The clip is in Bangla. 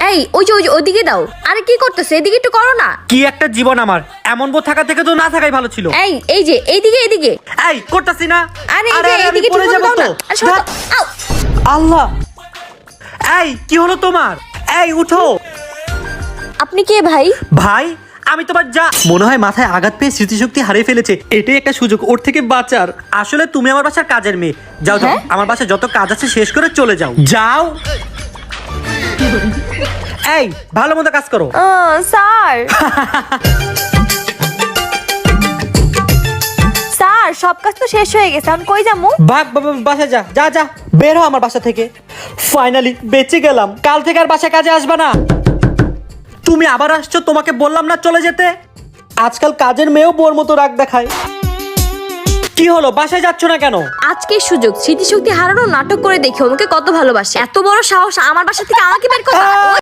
এই ওই যে ওইদিকে দাও। আরে কি করতেছে, এদিকে একটু করো না। কি একটা জীবন আমার, এমন বউ থাকা থেকে তো না থাকাই ভালো ছিল। এই যে এইদিকে। এই করতেছি না। আরে এই যে আমি এইদিকে পড়ে ঠিক যাবো দাও না। তো। আরে সরো তো। আউ। আল্লাহ, এই কি হলো তোমার? এই উঠো। আপনি কে ভাই? ভাই আমি তোমার যা। মনে হয় মাথায় আঘাত পেয়ে স্মৃতিশক্তি হারিয়ে ফেলেছে। এটাই একটা সুযোগ ওর থেকে বাঁচার। আসলে তুমি আমার বাসার কাজের মেয়ে। যাও যাও, হ্যাঁ? আমার বাসায় যত কাজ আছে শেষ করে চলে যাও। যাও। এই ভালো মতো কাজ করো। স্যার স্যার সব কাজ তো শেষ হয়ে গেছে, এখন কই যামু? ভাগ বাসা যা যা যা, বের হ আমার বাসা থেকে। ফাইনালি বেঁচে গেলাম। কাল থেকে আর বাসায় কাজে আসবে না। তুমি আবার আসছো, তোমাকে বললাম না চলে যেতে। আজকাল কাজের মেয়েও বোর মতো রাগ দেখায়। কি হলো, বাসায় যাচ্ছ না কেন? আজকের সুযোগ, স্মৃতিশক্তি হারানো নাটক করে দেখি ওকে কত ভালোবাসে। এত বড় সাহস আমার বাসা থেকে আমাকে বের করতে।